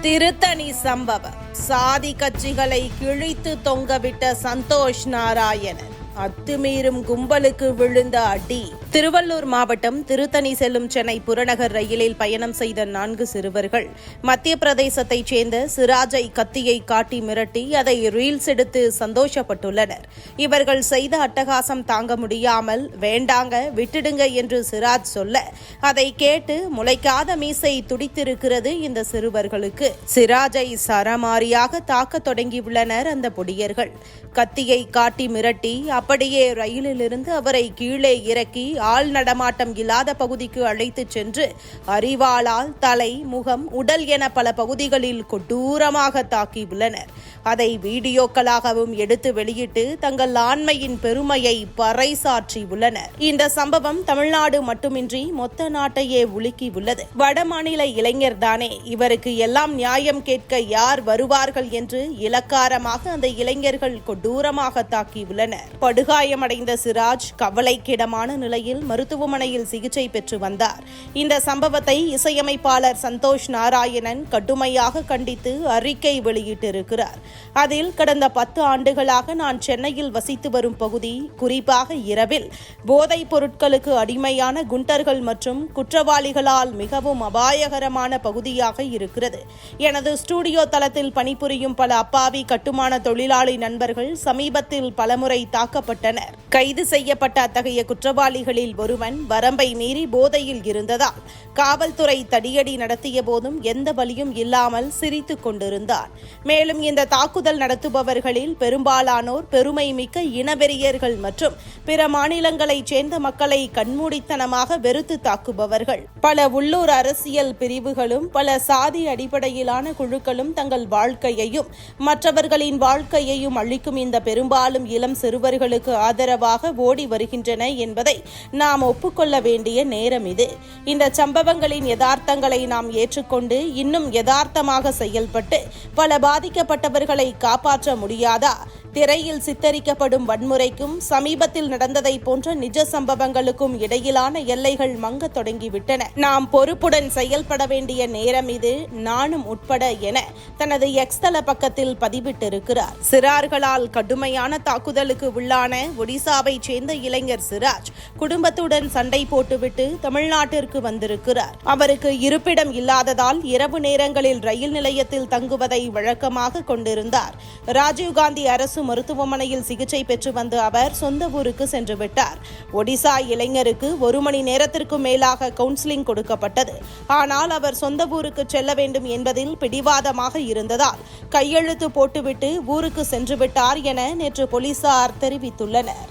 திருத்தணி சம்பவம். சாதி கட்சிகளை கிழித்து தொங்கவிட்ட சந்தோஷ் நாராயணன் அத்துமீறும் கும்பலுக்கு விழுந்த அடி. திருவள்ளூர் மாவட்டம் திருத்தணி செல்லும் சென்னை புறநகர் ரயிலில் பயணம் செய்த 4 சிறுவர்கள் மத்திய பிரதேசத்தைச் சேர்ந்த சிராஜை கத்தியை காட்டி மிரட்டி அதை ரீல்ஸ் எடுத்து சந்தோஷப்பட்டுள்ளனர். இவர்கள் செய்த அட்டகாசம் தாங்க முடியாமல் வேண்டாங்க விட்டுடுங்க என்று சிராஜ் சொல்ல அதை கேட்டு முளைக்காத மீசை துடித்திருக்கிறது இந்த சிறுவர்களுக்கு. சிராஜை சரமாரியாக தாக்க தொடங்கியுள்ளனர் அந்த பொடியர்கள். கத்தியை காட்டி மிரட்டி அப்படியே ரயிலிலிருந்து அவரை கீழே இறக்கி ஆள் நடமாட்டம் இல்லாத பகுதிக்கு அழைத்துச் சென்று அரிவாளால் தலை, முகம், உடல் என பல பகுதிகளில் கொடூரமாக தாக்கியுள்ளனர். அதை வீடியோக்களாகவும் எடுத்து வெளியிட்டு தங்கள் ஆண்மையின் பெருமையை பறைசாற்றியுள்ளனர். இந்த சம்பவம் தமிழ்நாடு மட்டுமின்றி மொத்த நாட்டையே உலுக்கியுள்ளது. வடமாநில இளைஞர் தானே, இவருக்கு எல்லாம் நியாயம் கேட்க யார் வருவார்கள் என்று இலக்காரமாக அந்த இளைஞர்கள் கொடூரமாக தாக்கியுள்ளனர். படுகாயமடைந்த சிராஜ் கவலைக்கிடமான நிலையில் மருத்துவமனையில் சிகிச்சை பெற்று வந்தார். இந்த சம்பவத்தை இசையமைப்பாளர் சந்தோஷ் நாராயணன் கடுமையாக கண்டித்து அறிக்கை வெளியிட்டிருக்கிறார். அதில் கடந்த 10 ஆண்டுகளாக நான் சென்னையில் வசித்து வரும் பகுதி, குறிப்பாக இரவில் போதைப் பொருட்களுக்கு அடிமையான குண்டர்கள் மற்றும் குற்றவாளிகளால் மிகவும் அபாயகரமான பகுதியாக இருக்கிறது. எனது ஸ்டுடியோ தளத்தில் பணிபுரியும் பல அப்பாவி கட்டுமான தொழிலாளி நண்பர்கள் சமீபத்தில் பலமுறை தாக்கப்பட்டனர். கைது செய்யப்பட்ட அத்தகைய குற்றவாளிகளில் ஒருவன் வரம்பை மீறி போதையில் இருந்ததால் காவல்துறை தடியடி நடத்திய போதும் எந்த வலியும் இல்லாமல் சிரித்துக் கொண்டிருந்தார். மேலும் இந்த தாக்குதல் நடத்துபவர்களில் பெரும்பாலானோர் பெருமை மிக்க இனவெறியர்கள் மற்றும் பிற மாநிலங்களைச் சேர்ந்த மக்களை கண்மூடித்தனமாக வெறுத்து தாக்குபவர்கள். பல உள்ளூர் அரசியல் பிரிவுகளும் பல சாதி அடிப்படையிலான குழுக்களும் தங்கள் வாழ்க்கையையும் மற்றவர்களின் வாழ்க்கையையும் அளிக்கும் இந்த பெரும்பாலும் இளம் சிறுவர்களுக்கு ஆதரவாக ஓடி வருகின்றன என்பதை நாம் ஒப்புக்கொள்ள வேண்டிய நேரம் இது. இந்த சம்பவங்களின் யதார்த்தங்களை நாம் ஏற்றுக்கொண்டு இன்னும் யதார்த்தமாக செயல்பட்டு பல பாதிக்கப்பட்டவர்களை காப்பாற்ற முடியாதா? திரையில் சித்தரிக்கப்படும் வன்முறைக்கும் சமீபத்தில் நடந்ததை போன்ற நிஜ சம்பவங்களுக்கும் இடையிலான எல்லைகள் மங்க தொடங்கிவிட்டன. நாம் பொறுப்புடன் செயல்பட வேண்டிய நேரம் இது, நானும் உட்பட என தனது எக்ஸ் தள பக்கத்தில் பதிவிட்டிருக்கிறார். சிறார்களால் கடுமையான தாக்குதலுக்கு உள்ளான ஒடிசாவை சேர்ந்த இளைஞர் சிராஜ் குடும்பத்துடன் சண்டை போட்டுவிட்டு தமிழ்நாட்டிற்கு வந்திருக்கிறார். அவருக்கு இருப்பிடம் இல்லாததால் இரவு நேரங்களில் ரயில் நிலையத்தில் தங்குவதை வழக்கமாக கொண்டிருந்தார். ராஜீவ்காந்தி அரசு மருத்துவமனையில் சிகிச்சை பெற்று வந்த அவர் சொந்த ஊருக்கு சென்று விட்டார். ஒடிசா இளைஞருக்கு 1 மணி நேரத்திற்கு மேலாக கவுன்சிலிங் கொடுக்கப்பட்டது. ஆனால் அவர் சொந்த ஊருக்கு செல்ல வேண்டும் என்பதில் பிடிவாதமாக இருந்ததால் கையெழுத்து போட்டுவிட்டு ஊருக்கு சென்று விட்டார் என நேற்று போலீசார் தெரிவித்துள்ளனர்.